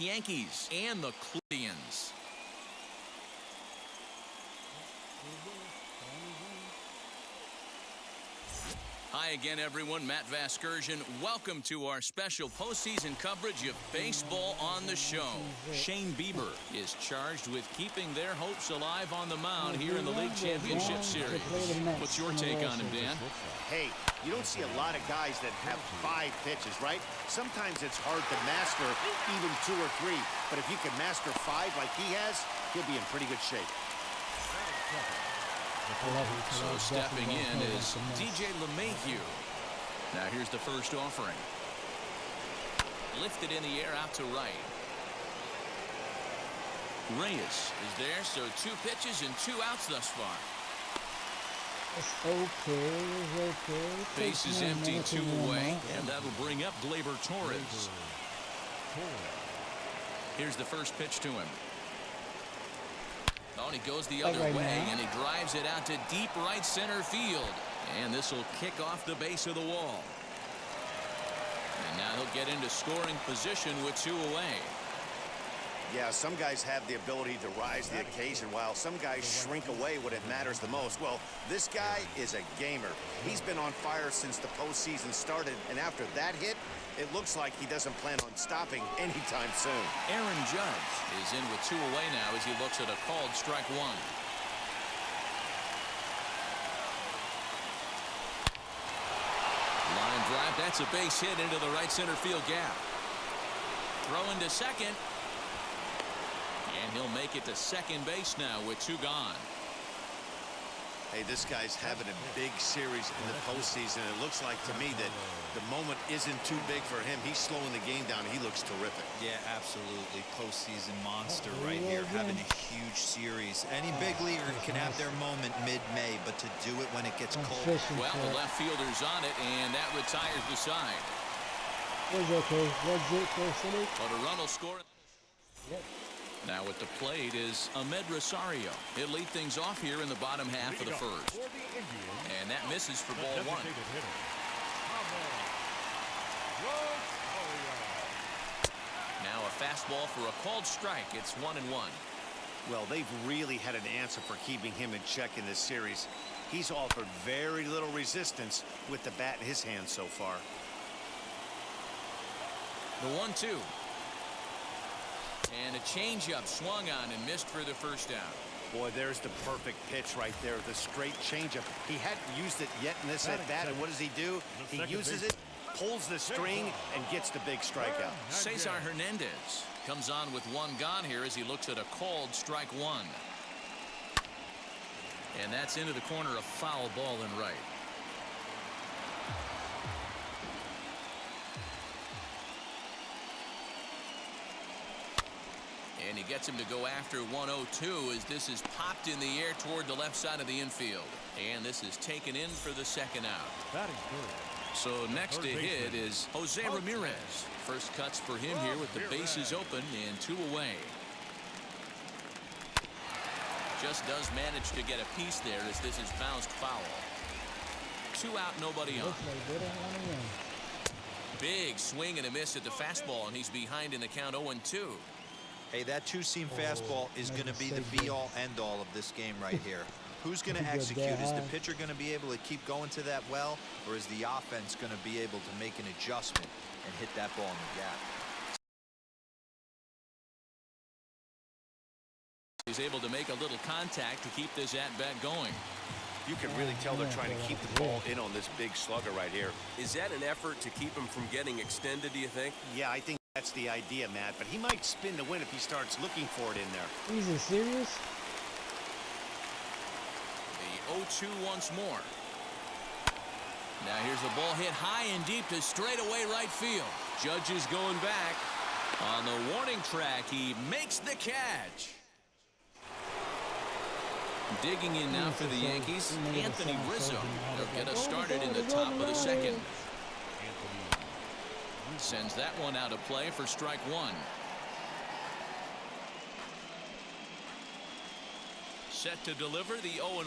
Yankees and the Indians. Hi again, everyone. Matt Vasgersian. Welcome to our special postseason coverage of Baseball on the Show. Shane Bieber is charged with keeping their hopes alive on the mound here in the League Championship Series. What's your take on him, Dan? Hey, you don't see a lot of guys that have 5 pitches, right? Sometimes it's hard to master even 2 or 3, but if you can master 5 like he has, he'll be in pretty good shape. So stepping in is DJ LeMahieu. Now here's the first offering. Lifted in the air out to right. Reyes is there, so 2 pitches and 2 outs thus far. It's okay. Base is empty, 2 away, and that'll bring up Gleyber Torres. Here's the first pitch to him. Oh, and he goes the other way, and he drives it out to deep right center field. And this will kick off the base of the wall. And now he'll get into scoring position with 2 away. Yeah, some guys have the ability to rise the occasion while some guys shrink away when it matters the most. Well, this guy is a gamer. He's been on fire since the postseason started, and after that hit, it looks like he doesn't plan on stopping anytime soon. Aaron Judge is in with 2 away now as he looks at a called strike 1. Line drive, that's a base hit into the right center field gap. Throw into second. And he'll make it to second base now with 2 gone. Hey, this guy's having a big series in the postseason. It looks like to me that the moment isn't too big for him. He's slowing the game down. He looks terrific. Yeah, absolutely. Postseason monster right here, having a huge series. Any big leaguer can have their moment mid-May, but to do it when it gets cold. Well, the left fielder's on it, and that retires the side. Was okay. Was it for But a run will score. Yep. Now at the plate is Ahmed Rosario. He'll lead things off here in the bottom half of the first. And that misses for ball 1. Now a fastball for a called strike. It's 1-1. Well, they've really had an answer for keeping him in check in this series. He's offered very little resistance with the bat in his hand so far. The 1-2. And a changeup swung on and missed for the first down. Boy, there's the perfect pitch right there. The straight changeup. He hadn't used it yet in this at bat. And what does he do? He uses it, pulls the string, and gets the big strikeout. Cesar Hernandez comes on with 1 gone here as he looks at a called strike 1. And that's into the corner, a foul ball and right. And he gets him to go after 1-0-2 as this is popped in the air toward the left side of the infield. And this is taken in for the second out. So next to hit is Jose Ramirez. First cuts for him here with the bases open and 2 away. Just does manage to get a piece there as this is bounced foul. 2 out, nobody on. Big swing and a miss at the fastball, and he's behind in the count 0-2. Hey, that 2-seam fastball is going to be the be-all, end-all of this game right here. Who's going to execute? Is the pitcher going to be able to keep going to that well, or is the offense going to be able to make an adjustment and hit that ball in the gap? He's able to make a little contact to keep this at-bat going. You can really tell they're trying to keep the ball in on this big slugger right here. Is that an effort to keep him from getting extended, do you think? Yeah, I think that's the idea, Matt, but he might spin to win if he starts looking for it in there. Is it serious? The 0-2 once more. Now here's a ball hit high and deep to straightaway right field. Judge is going back. On the warning track, he makes the catch. Digging in now for the Yankees, Anthony Rizzo. They'll get us started in the top of the second. Sends that one out of play for strike 1. Set to deliver the 0-1.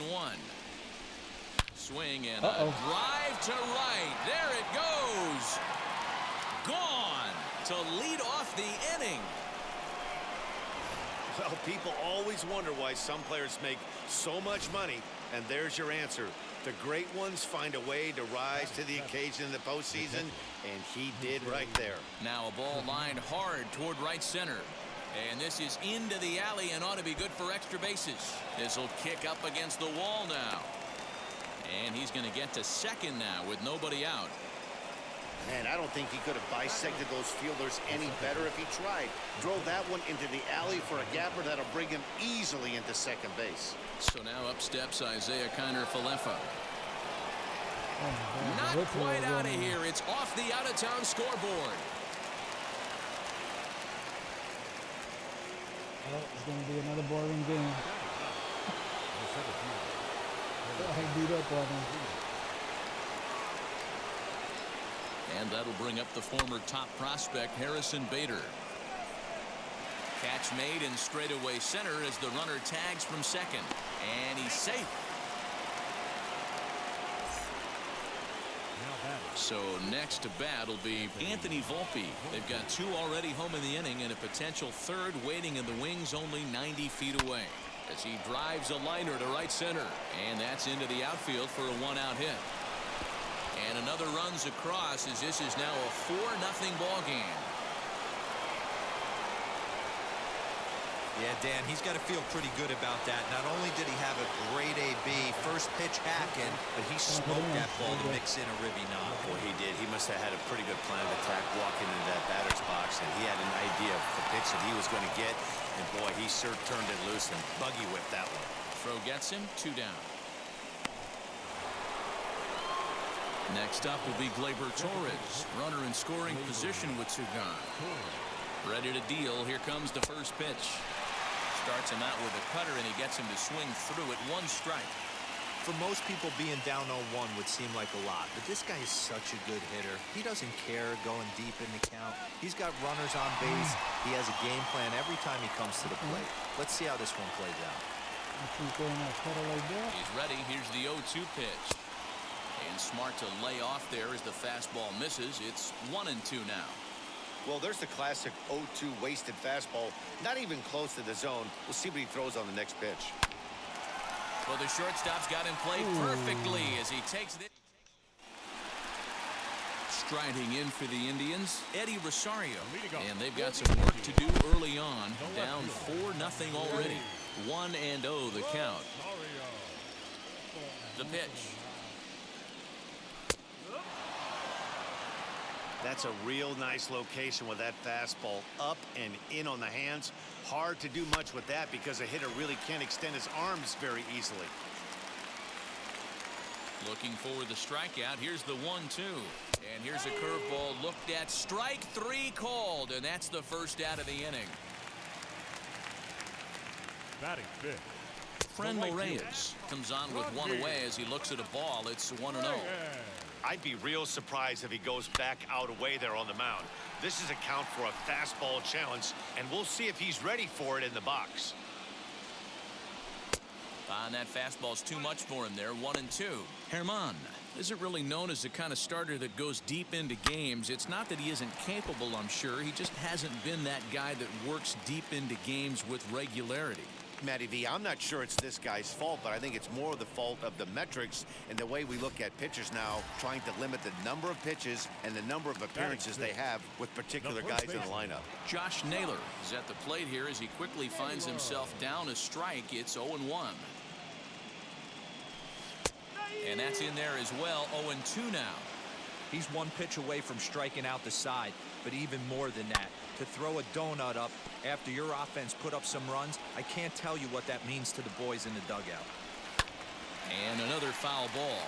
Swing and a drive to right. There it goes. Gone to lead off the inning. Well, people always wonder why some players make so much money, and there's your answer. The great ones find a way to rise to the occasion in the postseason, and he did right there. Now a ball lined hard toward right center. And this is into the alley and ought to be good for extra bases. This will kick up against the wall now. And he's going to get to second now with nobody out. Man, I don't think he could have bisected those fielders any better if he tried. Drove that one into the alley for a gapper that'll bring him easily into second base. So now up steps Isaiah Kiner-Falefa. Not quite out of here. It's off the out-of-town scoreboard. Oh, it's going to be another boring game. I beat up on him. And that'll bring up the former top prospect Harrison Bader. Catch made in straightaway center as the runner tags from second. And he's safe. So next to bat will be Anthony Volpe. They've got two already home in the inning and a potential third waiting in the wings only 90 feet away. As he drives a liner to right center. And that's into the outfield for a one-out hit. And another runs across as this is now a 4-0 ball game. Yeah, Dan, he's got to feel pretty good about that. Not only did he have a great AB, first pitch hacking, but he smoked that ball to mix in a ribby knock. Boy, he did. He must have had a pretty good plan of attack walking into that batter's box, and he had an idea of the pitch that he was going to get. And boy, he sure turned it loose and buggy whipped that one. Throw gets him, 2 down. Next up will be Gleyber Torres, runner in scoring position with 2 gone. Ready to deal. Here comes the first pitch. Starts him out with a cutter, and he gets him to swing through it. 1 strike. For most people, being down 0-1 would seem like a lot, but this guy is such a good hitter. He doesn't care going deep in the count. He's got runners on base. He has a game plan every time he comes to the plate. Let's see how this one plays out. He's ready. Here's the 0-2 pitch. And smart to lay off there as the fastball misses. It's 1-2 now. Well, there's the classic 0-2 wasted fastball. Not even close to the zone. We'll see what he throws on the next pitch. Well, the shortstop's got him played perfectly as he takes it. Striding in for the Indians, Eddie Rosario. And they've got some work to do early on. Down 4-0 already. 1-0 the count. The pitch. That's a real nice location with that fastball up and in on the hands. Hard to do much with that because a hitter really can't extend his arms very easily. Looking for the strikeout. Here's the 1-2. And here's a curveball looked at. Strike 3 called, and that's the first out of the inning. Batting fifth. Friend Reyes comes on with 1 away as he looks at a ball. It's 1-0. I'd be real surprised if he goes back out away there on the mound. This is a count for a fastball challenge, and we'll see if he's ready for it in the box. And that fastball's too much for him there. 1-2. Herman isn't really known as the kind of starter that goes deep into games. It's not that he isn't capable, I'm sure. He just hasn't been that guy that works deep into games with regularity. Matty V, I'm not sure it's this guy's fault, but I think it's more the fault of the metrics and the way we look at pitchers now, trying to limit the number of pitches and the number of appearances they have with particular guys in the lineup. Josh Naylor is at the plate here as he quickly finds himself down a strike. It's 0-1. And that's in there as well. 0-2 now. He's 1 pitch away from striking out the side, but even more than that, to throw a donut up after your offense put up some runs, I can't tell you what that means to the boys in the dugout. And another foul ball.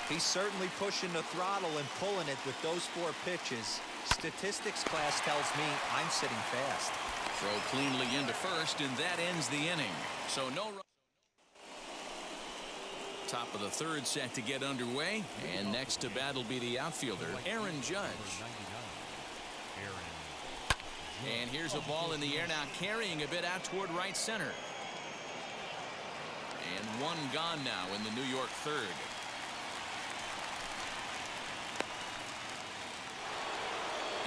He's certainly pushing the throttle and pulling it with those 4 pitches. Statistics class tells me I'm sitting fast. Throw cleanly into first, and that ends the inning. So no run. Top of the 3rd set to get underway, and next to bat will be the outfielder, Aaron Judge. And here's a ball in the air now, carrying a bit out toward right center. And 1 gone now in the New York 3rd.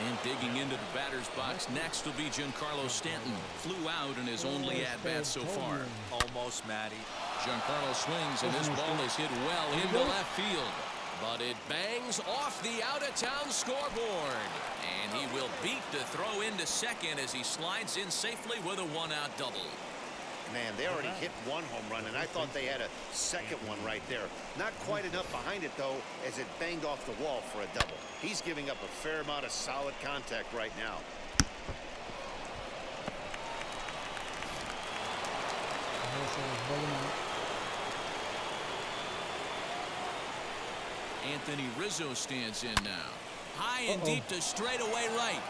And digging into the batter's box next will be Giancarlo Stanton. Flew out in his only at-bat so far. Almost, Matty. Giancarlo swings, and this ball is hit well into left field. But it bangs off the out-of-town scoreboard. And he will beat the throw into second as he slides in safely with a one-out double. Man, they already hit one home run, and I thought they had a second one right there. Not quite enough behind it, though, as it banged off the wall for a double. He's giving up a fair amount of solid contact right now. Anthony Rizzo stands in now. High and deep to straightaway right.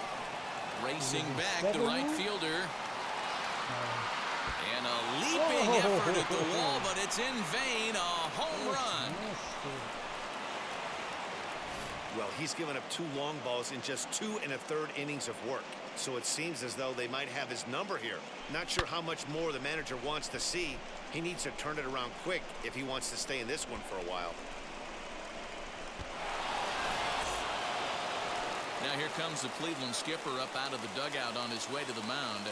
Racing back the right fielder. And a leaping effort at the wall, but it's in vain. A home run. Well, he's given up 2 long balls in just 2 1/3 innings of work. So it seems as though they might have his number here. Not sure how much more the manager wants to see. He needs to turn it around quick if he wants to stay in this one for a while. Now here comes the Cleveland skipper up out of the dugout on his way to the mound.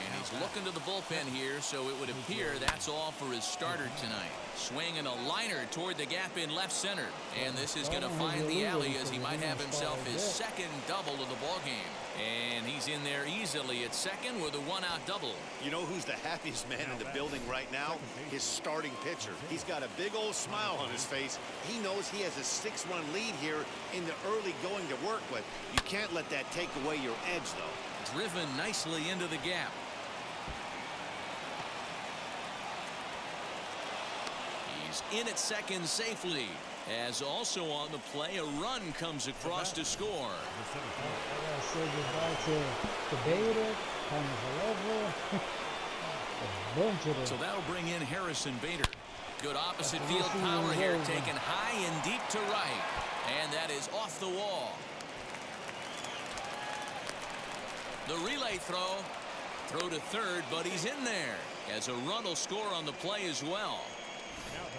And he's looking to the bullpen here, so it would appear that's all for his starter tonight. Swinging a liner toward the gap in left center. And this is going to find the alley as he might have himself his second double of the ballgame. And he's in there easily at second with a one-out double. You know who's the happiest man in the building right now? His starting pitcher. He's got a big old smile on his face. He knows he has a 6-run lead here in the early going to work with. You can't let that take away your edge, though. Driven nicely into the gap. He's in at second safely. As also on the play, a run comes across to score. I gotta say goodbye to Bader, a bunch of them. So that'll bring in Harrison Bader. Good opposite field power here, taken high and deep to right. And that is off the wall. The relay throw to third, but he's in there as a run will score on the play as well.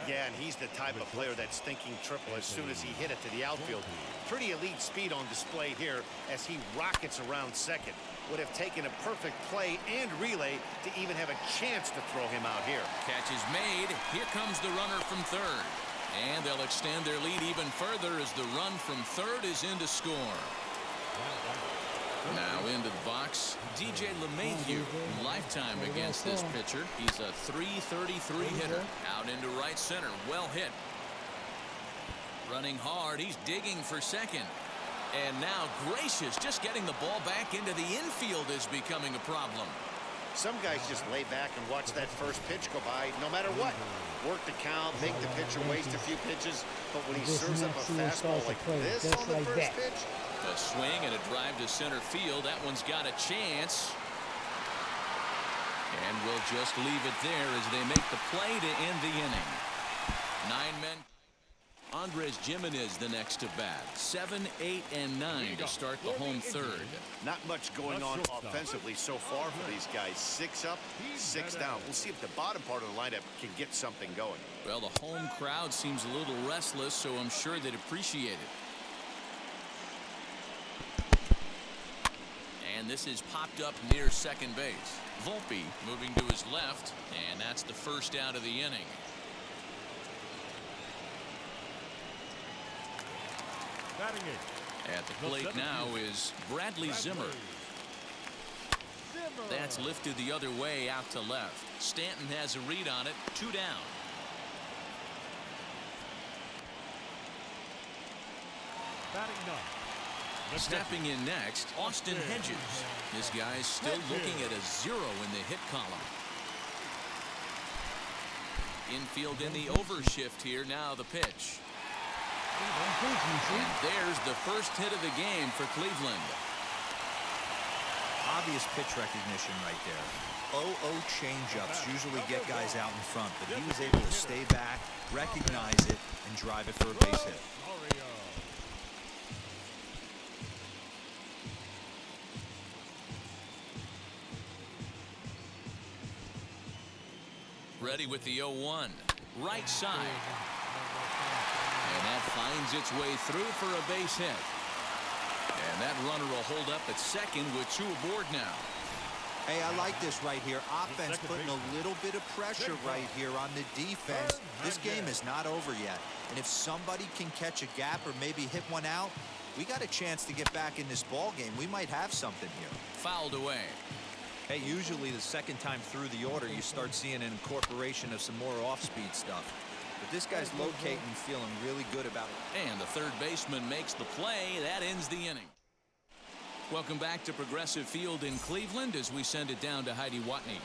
Yeah, and he's the type of player that's thinking triple as soon as he hit it to the outfield. Pretty elite speed on display here as he rockets around second. Would have taken a perfect play and relay to even have a chance to throw him out here. Catch is made. Here comes the runner from third. And they'll extend their lead even further as the run from third is in to score. Now into the box, DJ LeMahieu, lifetime against this pitcher. He's a .333 hitter. Out into right center, well hit. Running hard, he's digging for second. And now Gracious, just getting the ball back into the infield is becoming a problem. Some guys just lay back and watch that first pitch go by no matter what. Work the count, make the pitcher waste a few pitches, but when he serves up a fastball like this on the first pitch, a swing and a drive to center field. That one's got a chance. And we'll just leave it there as they make the play to end the inning. 9 men. Andres Gimenez the next to bat. 7, 8, and 9 to start the home third. Not much going on offensively so far for these guys. 6 up, 6 down. We'll see if the bottom part of the lineup can get something going. Well, the home crowd seems a little restless, so I'm sure they'd appreciate it. And this is popped up near second base. Volpe moving to his left, and that's the first out of the inning. At the plate now is Bradley Zimmer. That's lifted the other way out to left. Stanton has a read on it. 2 down. Stepping in next, Austin Hedges. This guy's still looking at a 0 in the hit column. Infield in the overshift here. Now the pitch. And there's the first hit of the game for Cleveland. Obvious pitch recognition right there. 0-0 changeups usually get guys out in front, but he was able to stay back, recognize it, and drive it for a base hit. Ready with the 0-1. Right side. And that finds its way through for a base hit. And that runner will hold up at second with 2 aboard now. Hey, I like this right here. Offense putting a little bit of pressure right here on the defense. This game is not over yet. And if somebody can catch a gap or maybe hit one out, we got a chance to get back in this ball game. We might have something here. Fouled away. Hey, usually the second time through the order, you start seeing an incorporation of some more off-speed stuff. But this guy's locating, feeling really good about it. And the third baseman makes the play. That ends the inning. Welcome back to Progressive Field in Cleveland as we send it down to Heidi Watney.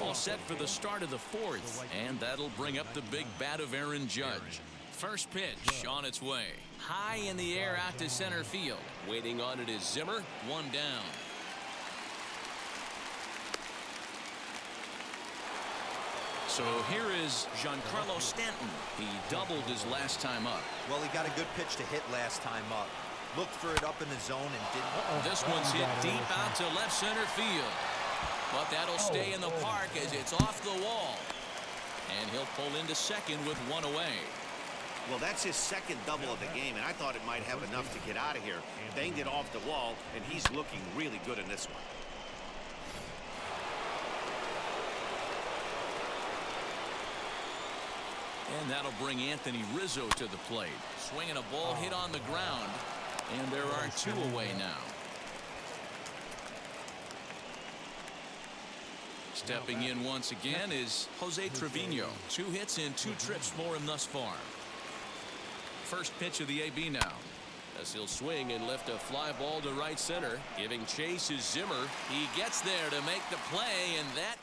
All set for the start of the 4th, and that'll bring up the big bat of Aaron Judge. First pitch on its way. High in the air out to center field. Waiting on it is Zimmer. 1 down. So here is Giancarlo Stanton. He doubled his last time up. Well, he got a good pitch to hit last time up. Looked for it up in the zone and didn't. This one's hit deep out to left center field. But that'll stay in the park as it's off the wall. And he'll pull into second with 1 away. Well, that's his second double of the game, and I thought it might have enough to get out of here. Banged it off the wall, and he's looking really good in this one. And that'll bring Anthony Rizzo to the plate. Swinging a ball hit on the ground. And there are 2 away now. Stepping in once again is Jose Trevino. 2 hits and 2 trips for him thus far. First pitch of the AB now. As he'll swing and lift a fly ball to right center. Giving chase is Zimmer. He gets there to make the play, and that...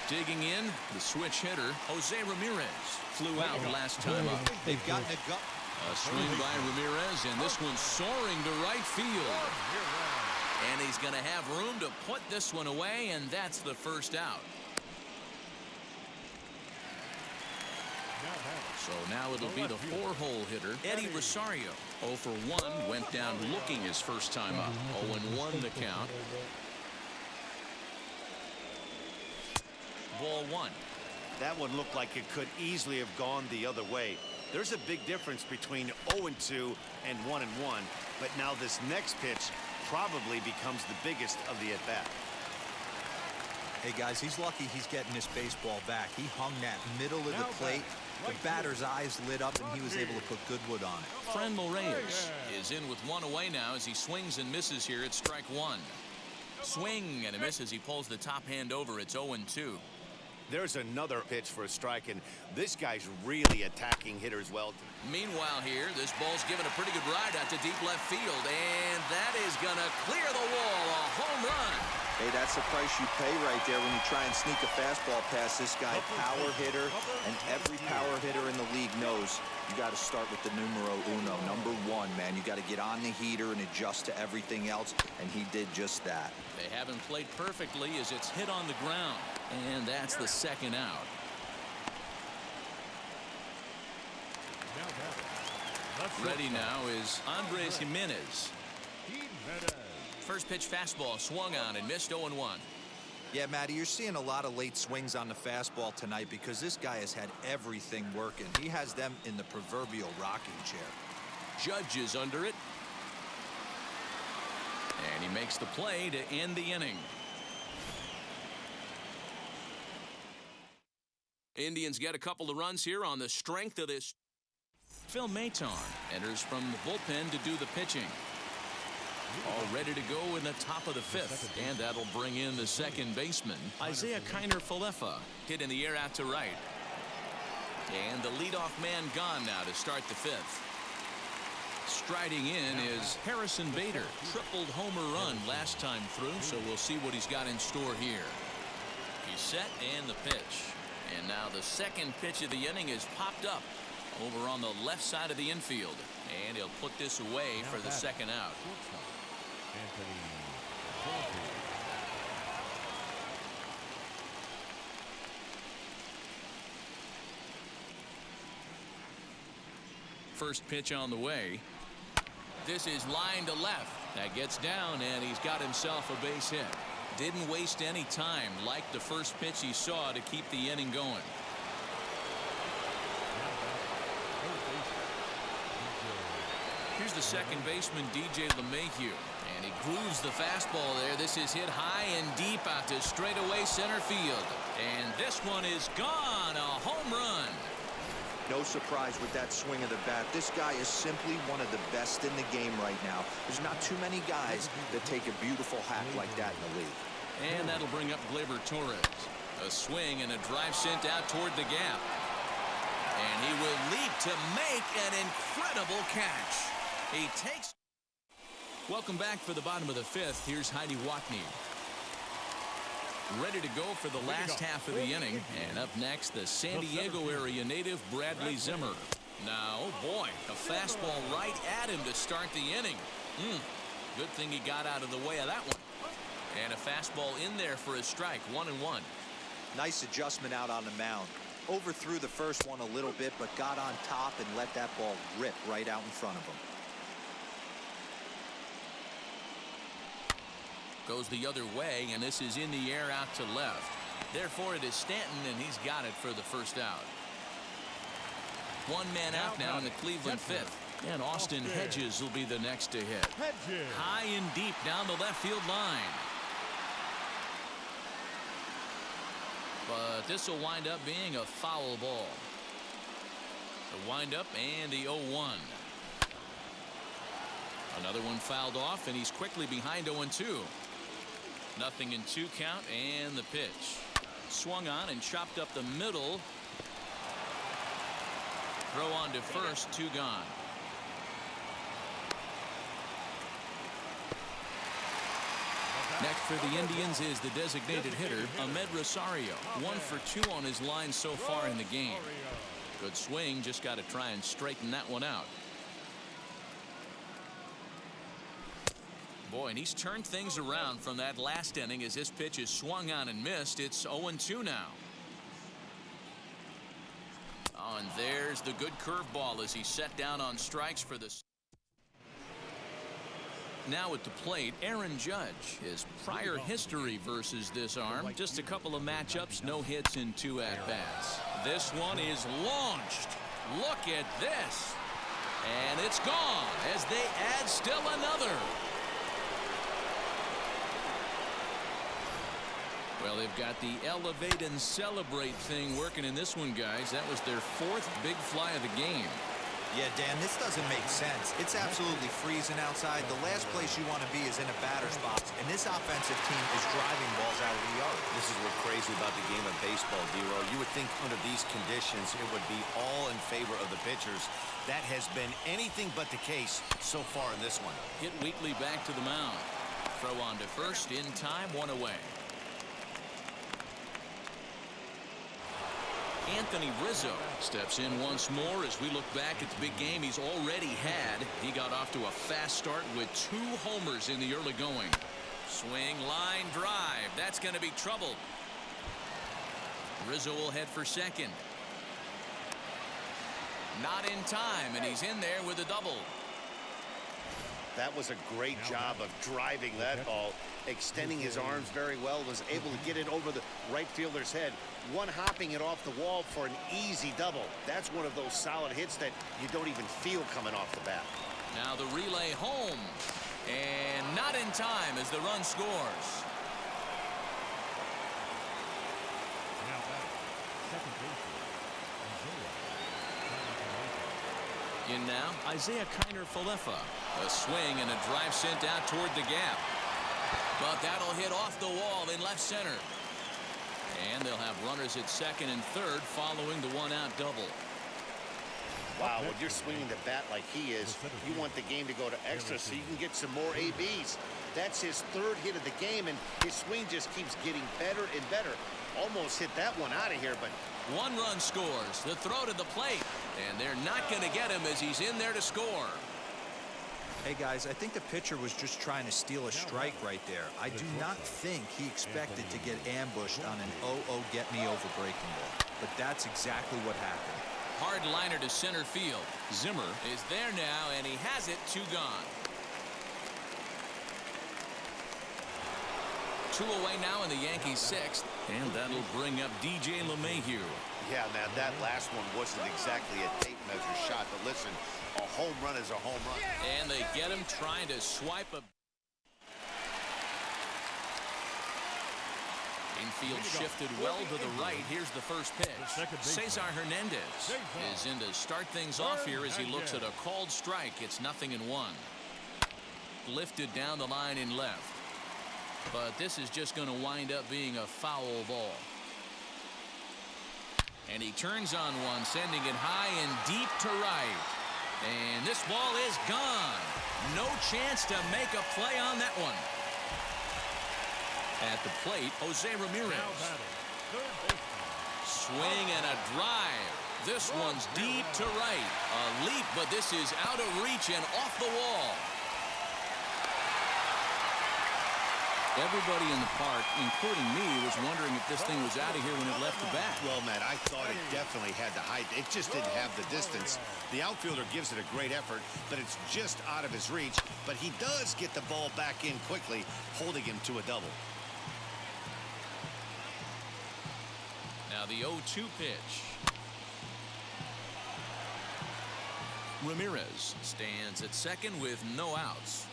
Digging in, the switch hitter, Jose Ramirez. Flew out last time up. They've gotten a gut. A swing by Ramirez, and this one's soaring to right field. And he's going to have room to put this one away, and that's the first out. So now it'll be the 4-hole hitter, Eddie Rosario. 0 for 1, went down looking his first time up. 0-1 the count. Ball 1. That one looked like it could easily have gone the other way. There's a big difference between 0-2 and 1-1, but now this next pitch probably becomes the biggest of the at-bat. Hey, guys, he's lucky he's getting this baseball back. He hung that middle of the plate. The batter's eyes lit up, and he was able to put good wood on it. Franmil Reyes is in with 1 away now as he swings and misses here at strike 1. Swing and a miss as he pulls the top hand over. It's 0-2. There's another pitch for a strike, and this guy's really attacking hitters well. Meanwhile here, this ball's given a pretty good ride out to deep left field, and that is going to clear the wall. A home run. Hey, that's the price you pay right there when you try and sneak a fastball past this guy. Power hitter, and every power hitter in the league knows you got to start with the numero uno, number 1, man. You got to get on the heater and adjust to everything else, and he did just that. They haven't played perfectly as it's hit on the ground, and that's the second out. Ready now is Andres Jimenez. First pitch fastball swung on and missed. 0-1. Yeah, Matty, you're seeing a lot of late swings on the fastball tonight because this guy has had everything working. He has them in the proverbial rocking chair. Judge is under it. And he makes the play to end the inning. Indians get a couple of runs here on the strength of this. Phil Maton enters from the bullpen to do the pitching. All ready to go in the top of the 5th. And that'll bring in the second baseman, Isaiah Kiner-Falefa. Hit in the air out to right. And the leadoff man gone now to start the 5th. Striding in is Harrison Bader. Tripled homer run last time through, so we'll see what he's got in store here. He's set and the pitch. And now the second pitch of the inning is popped up over on the left side of the infield. And he'll put this away for the second out. First pitch on the way. This is line to left. That gets down, and he's got himself a base hit. Didn't waste any time like the first pitch he saw to keep the inning going. Here's the second baseman, DJ LeMahieu. And he grooves the fastball there. This is hit high and deep out to straightaway center field. And this one is gone. A home run. No surprise with that swing of the bat. This guy is simply one of the best in the game right now. There's not too many guys that take a beautiful hack like that in the league. And that'll bring up Gleyber Torres. A swing and a drive sent out toward the gap. And he will leap to make an incredible catch. He takes. Welcome back for the bottom of the fifth. Here's Heidi Watney. Ready to go for the last half of the inning. And up next, the San Diego area native Bradley Zimmer. Now, oh boy, a fastball right at him to start the inning. Good thing he got out of the way of that one. And a fastball in there for a strike, 1-1. Nice adjustment out on the mound. Overthrew the first one a little bit, but got on top and let that ball rip right out in front of him. Goes the other way, and this is in the air out to left. Therefore, it is Stanton, and he's got it for the first out. One man out now in the Cleveland fifth. And Austin Hedges will be the next to hit. High and deep down the left field line. But this will wind up being a foul ball. The windup and the 0-1. Another one fouled off, and he's quickly behind 0-2. Nothing in 2 count, and the pitch. Swung on and chopped up the middle. Throw on to first, 2 gone. Next for the Indians is the designated hitter, Ahmed Rosario. 1 for 2 on his line so far in the game. Good swing, just got to try and straighten that one out. Boy, and he's turned things around from that last inning as this pitch is swung on and missed. It's 0-2 now. Oh, and there's the good curveball as he set down on strikes for the. Now at the plate, Aaron Judge. His prior history versus this arm, just a couple of matchups, no hits in 2 at-bats. This one is launched. Look at this. And it's gone as they add still another. Well, they've got the elevate and celebrate thing working in this one, guys. That was their 4th big fly of the game. Yeah, Dan, this doesn't make sense. It's absolutely freezing outside. The last place you want to be is in a batter's box, and this offensive team is driving balls out of the yard. This is what's crazy about the game of baseball, D-Row. You would think under these conditions it would be all in favor of the pitchers. That has been anything but the case so far in this one. Hit Wheatley back to the mound. Throw on to first, in time, 1 away. Anthony Rizzo steps in once more as we look back at the big game he's already had. He got off to a fast start with 2 homers in the early going. Swing, line, drive. That's going to be trouble. Rizzo will head for second. Not in time, and he's in there with a double. That was a great job of driving that ball, extending his arms very well, was able to get it over the right fielder's head, one hopping it off the wall for an easy double. That's one of those solid hits that you don't even feel coming off the bat. Now the relay home, and not in time as the run scores. In now, Isaiah Kiner-Falefa. A swing and a drive sent out toward the gap. But that'll hit off the wall in left center. And they'll have runners at second and third following the 1-out double. Wow, when you're swinging the bat like he is, you want the game to go to extra so you can get some more ABs. That's his 3rd hit of the game, and his swing just keeps getting better and better. Almost hit that one out of here, but 1 run scores. The throw to the plate. And they're not going to get him as he's in there to score. Hey, guys, I think the pitcher was just trying to steal a strike right there. I do not think he expected to get ambushed on an 0-0 get-me-over breaking ball. But that's exactly what happened. Hard liner to center field. Zimmer is there now, and he has it. 2 gone. 2 away now in the Yankees 6th, and that'll bring up DJ LeMahieu. Yeah, man, that last one wasn't exactly a tape measure shot, but listen, a home run is a home run. And they get him trying to swipe a... Infield shifted well to the right. Here's the first pitch. Cesar Hernandez is in to start things off here as he looks at a called strike. It's 0-1. Lifted down the line in left. But this is just going to wind up being a foul ball. And he turns on one, sending it high and deep to right. And this ball is gone. No chance to make a play on that one. At the plate, Jose Ramirez. Swing and a drive. This one's deep to right. A leap, but this is out of reach and off the wall. Everybody in the park, including me, was wondering if this thing was out of here when it left the bat. Well, man, I thought it definitely had the height. It just didn't have the distance. The outfielder gives it a great effort, but it's just out of his reach. But he does get the ball back in quickly, holding him to a double. Now the 0-2 pitch. Ramirez stands at second with no outs.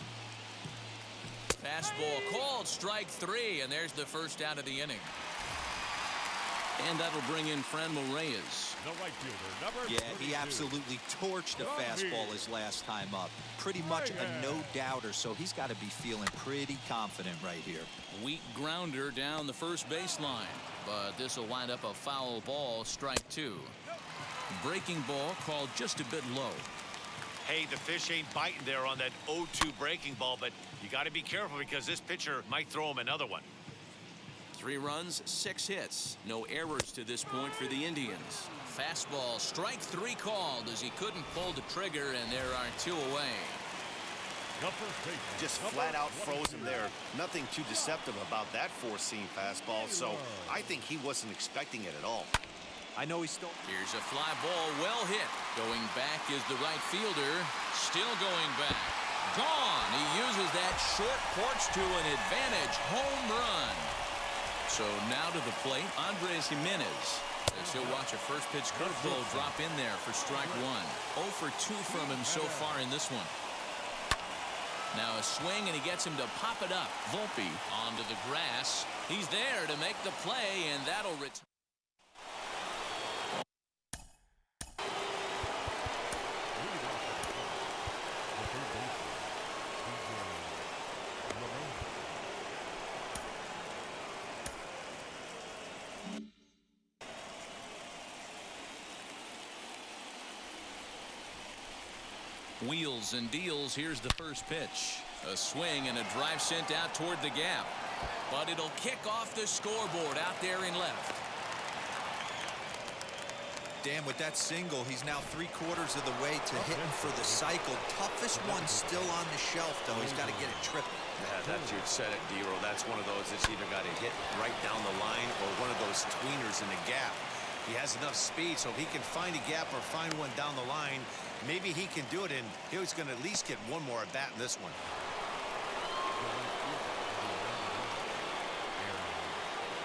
Fastball called, strike 3, and there's the first out of the inning. And that'll bring in Franmil Reyes. The right fielder, number Yeah, 32. he absolutely torched the fastball his last time up. Pretty much a no-doubter, so he's got to be feeling pretty confident right here. Weak grounder down the first baseline, but this will wind up a foul ball, strike 2. Breaking ball called just a bit low. Hey, the fish ain't biting there on that 0-2 breaking ball, but you got to be careful because this pitcher might throw him another one. 3 runs, 6 hits. No errors to this point for the Indians. Fastball, strike 3 called as he couldn't pull the trigger, and there are 2 away. Just flat out frozen there. Nothing too deceptive about that four-seam fastball, so I think he wasn't expecting it at all. I know he's still... Here's a fly ball, well hit. Going back is the right fielder. Still going back. Gone. He uses that short porch to an advantage home run. So now to the plate, Andres Jimenez. As he'll watch a first pitch curveball drop in there for strike 1. 0 for 2 from him so far in this one. Now a swing, and he gets him to pop it up. Volpe onto the grass. He's there to make the play, and that'll return. Wheels and deals. Here's the first pitch. A swing and a drive sent out toward the gap. But it'll kick off the scoreboard out there in left. Dan, with that single, he's now 3/4 of the way to hitting for the cycle. Toughest one still on the shelf, though. He's got to get it triple. Yeah, that's you said it, D-Roll. That's one of those that's either got to hit right down the line or one of those tweeners in the gap. He has enough speed, so if he can find a gap or find one down the line, maybe he can do it, and he's going to at least get one more at bat in this one.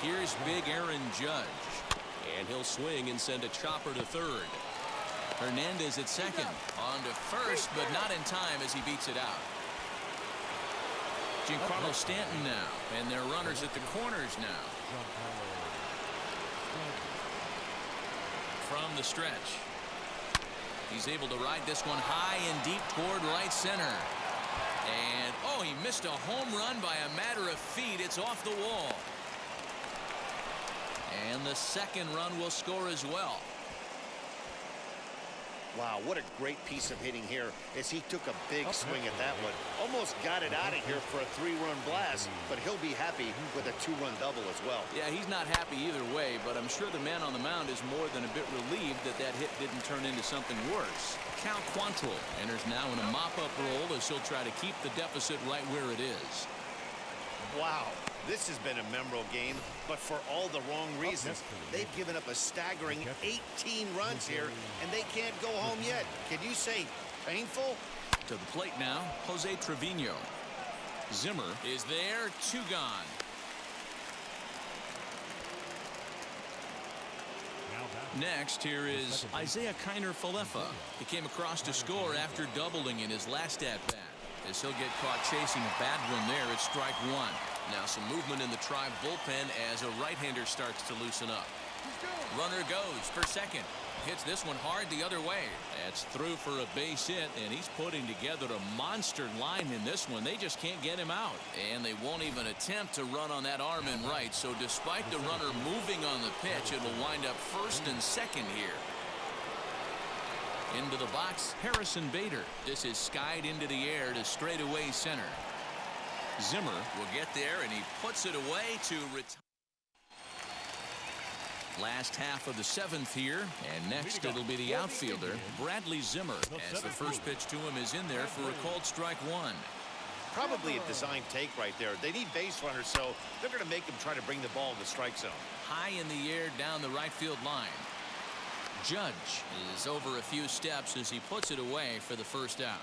Here's big Aaron Judge. And he'll swing and send a chopper to third. Hernandez at second. On to first, but not in time as he beats it out. Giancarlo Stanton now. And they're runners at the corners now. From the stretch. He's able to ride this one high and deep toward right center. And, oh, he missed a home run by a matter of feet. It's off the wall. And the second run will score as well. Wow, what a great piece of hitting here as he took a big swing at that one. Almost got it out of here for a 3-run blast, but he'll be happy with a 2-run double as well. Yeah, he's not happy either way, but I'm sure the man on the mound is more than a bit relieved that that hit didn't turn into something worse. Cal Quantrill enters now in a mop-up role as he'll try to keep the deficit right where it is. Wow, this has been a memorable game, but for all the wrong reasons. They've given up a staggering 18 runs here, and they can't go home yet. Can you say painful? To the plate now, Jose Trevino. Zimmer is there, 2 gone. Next, here is Isaiah Kiner-Falefa. He came across to score after doubling in his last at-bat. As he'll get caught chasing a bad one there, it's strike one. Now some movement in the Tribe bullpen as a right-hander starts to loosen up. Runner goes for second. Hits this one hard the other way. That's through for a base hit, and he's putting together a monster line in this one. They just can't get him out. And they won't even attempt to run on that arm and right. So despite the runner moving on the pitch, it'll wind up first and second here. Into the box, Harrison Bader. This is skied into the air to straightaway center. Zimmer will get there, and he puts it away to retire. Last half of the seventh here, and next it'll be the outfielder, Bradley Zimmer, as the first pitch to him is in there for a called strike one. Probably a design take right there. They need base runners, so they're going to make him try to bring the ball in the strike zone. High in the air down the right field line. Judge is over a few steps as he puts it away for the first out.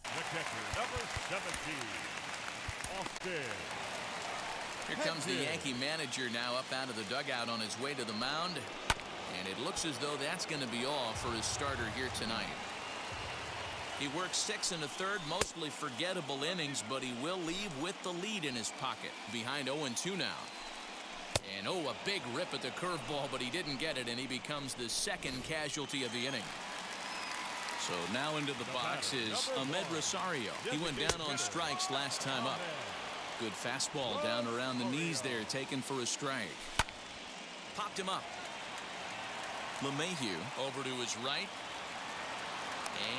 The catcher, number 17, Austin. Here comes the Yankee manager now up out of the dugout on his way to the mound. And it looks as though that's going to be all for his starter here tonight. He works 6 1/3, mostly forgettable innings, but he will leave with the lead in his pocket. Behind 0-2 now. And a big rip at the curveball, but he didn't get it, and he becomes the second casualty of the inning. So now into the box is Ahmed Rosario. He went down on strikes last time up. Good fastball down around the knees there, taken for a strike. Popped him up. LeMahieu over to his right.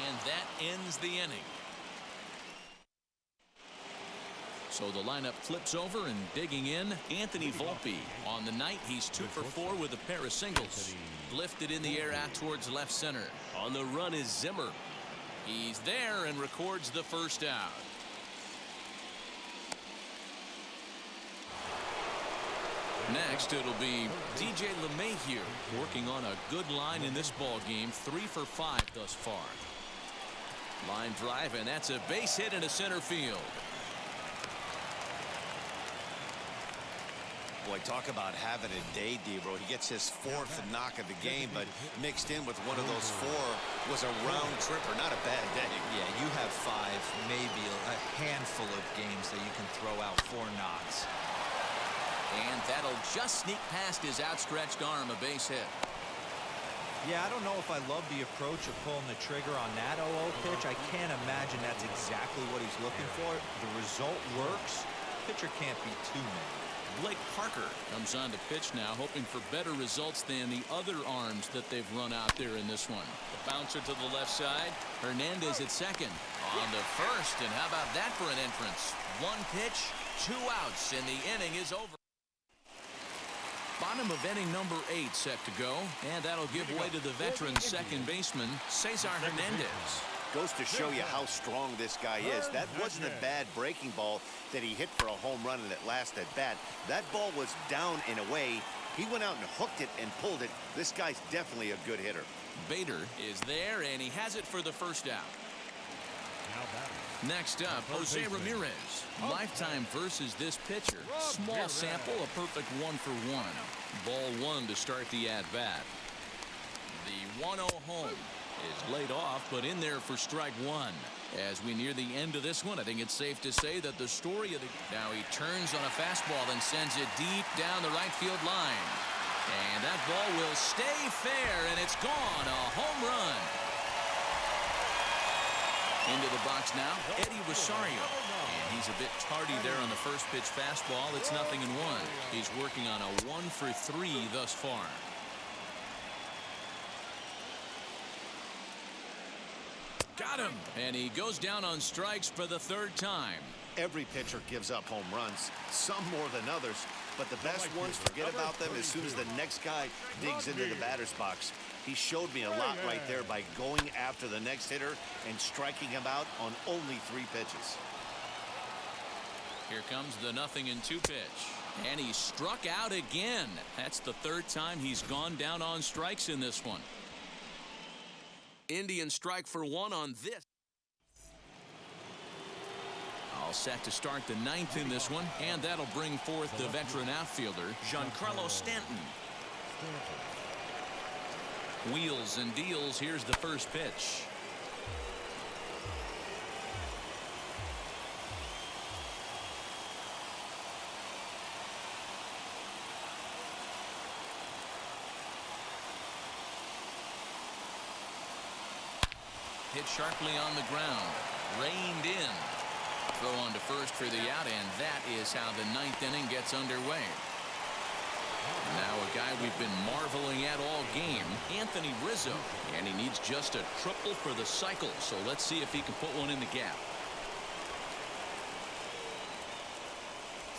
And that ends the inning. So the lineup flips over, and digging in, Anthony Volpe. On the night, he's 2 for 4 with a pair of singles. Lifted in the air out towards left center. On the run is Zimmer. He's there and records the first out. Next, it'll be DJ LeMahieu working on a good line in this ball game. 3 for 5 thus far. Line drive, and that's a base hit into center field. Boy, talk about having a day, Debro. He gets his 4th knock of the game, but mixed in with one of those 4 was a round tripper. Not a bad day. Yeah, you have 5, maybe a handful of games that you can throw out 4 knocks. And that'll just sneak past his outstretched arm, a base hit. Yeah, I don't know if I love the approach of pulling the trigger on that 0-0 pitch. I can't imagine that's exactly what he's looking for. The result works. Pitcher can't be too mad. Blake Parker comes on to pitch now, hoping for better results than the other arms that they've run out there in this one. The bouncer to the left side. Hernandez at second. On to first, and how about that for an entrance? 1 pitch, 2 outs, and the inning is over. Bottom of inning number 8 set to go, and that'll give way to the veteran second baseman, Cesar Hernandez. Goes to show you how strong this guy is. That wasn't a bad breaking ball that he hit for a home run in that last at bat. That ball was down and away. He went out and hooked it and pulled it. This guy's definitely a good hitter. Bader is there, and he has it for the first out. Next up, Jose Ramirez. Lifetime versus this pitcher. Small sample, a perfect 1 for 1. Ball 1 to start the at-bat. The 1-0 home is laid off, but in there for strike 1. As we near the end of this one, I think it's safe to say that the story of the... Now he turns on a fastball and sends it deep down the right field line. And that ball will stay fair, and it's gone. A home run. Into the box now, Eddie Rosario. And he's a bit tardy there on the first pitch fastball. It's 0-1. He's working on a 1 for 3 thus far. Got him. And he goes down on strikes for the 3rd time. Every pitcher gives up home runs, some more than others, but the best ones forget about them as soon as the next guy digs into the batter's box. He showed me a lot right there by going after the next hitter and striking him out on only 3 pitches. Here comes the 0-2 pitch. And he struck out again. That's the 3rd time he's gone down on strikes in this one. Indians strike for 1 on this. All set to start the ninth in this one, and that'll bring forth the veteran outfielder, Giancarlo Stanton. Wheels and deals. Here's the first pitch. Hit sharply on the ground. Reined in. Throw on to first for the out, and that is how the ninth inning gets underway. Now a guy we've been marveling at all game, Anthony Rizzo, and he needs just a triple for the cycle, so let's see if he can put one in the gap.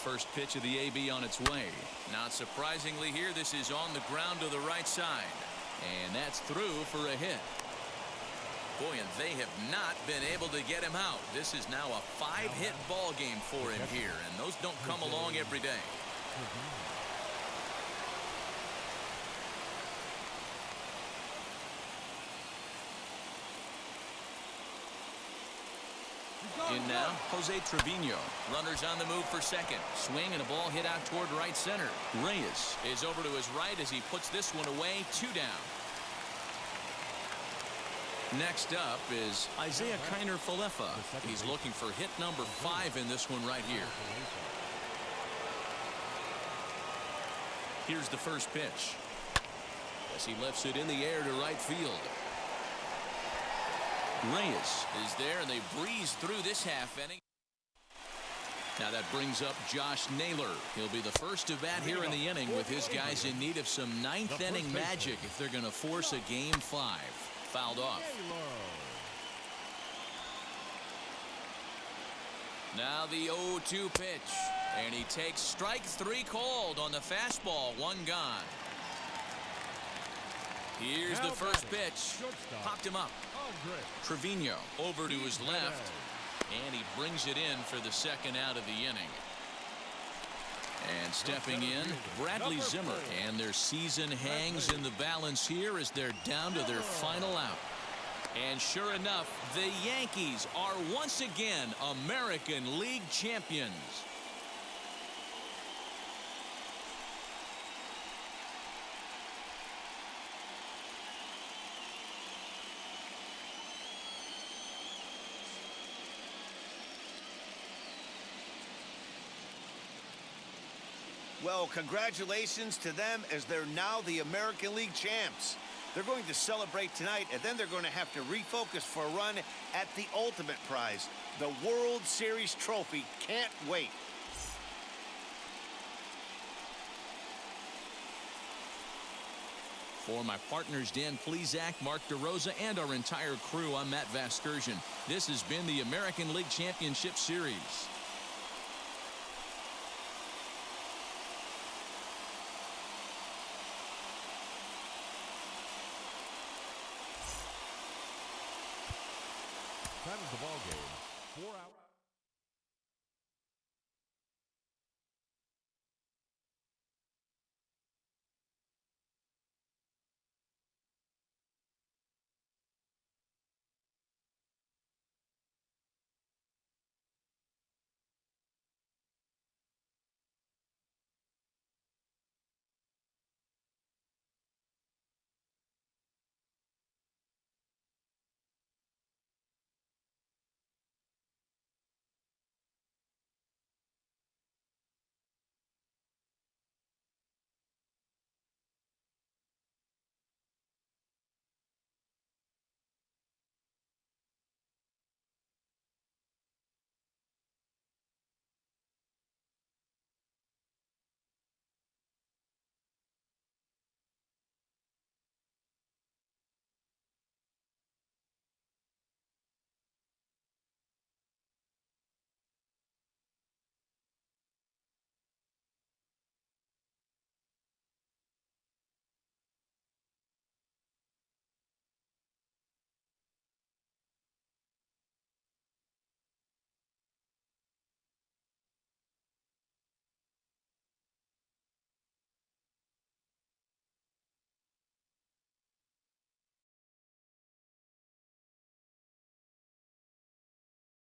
First pitch of the AB on its way. Not surprisingly here, this is on the ground to the right side, and that's through for a hit. Boy, and they have not been able to get him out. This is now a 5-hit ball game for him here, and those don't come along every day. In now, Jose Trevino. Runners on the move for second. Swing and a ball hit out toward right center. Reyes is over to his right as he puts this one away. 2 down. Next up is Isaiah Kiner-Falefa. He's looking for hit number 5 in this one right here. Here's the first pitch. As he lifts it in the air to right field. Reyes is there, and they breeze through this half inning. Now that brings up Josh Naylor. He'll be the first to bat here in the inning with his guys in need of some ninth inning magic if they're going to force a game 5. Fouled off. Now the 0-2 pitch, and he takes strike 3 called on the fastball. 1 gone. Here's the first pitch. Popped him up. Trevino over to his left, and he brings it in for the second out of the inning. And stepping in, Bradley Zimmer, and their season hangs in the balance here as they're down to their final out. And sure enough, the Yankees are once again American League champions. Well, congratulations to them as they're now the American League champs. They're going to celebrate tonight, and then they're going to have to refocus for a run at the ultimate prize, the World Series trophy. Can't wait. For my partners, Dan Plesac, Mark DeRosa, and our entire crew, I'm Matt Vasgersian. This has been the American League Championship Series. That is the ball game. 4 out.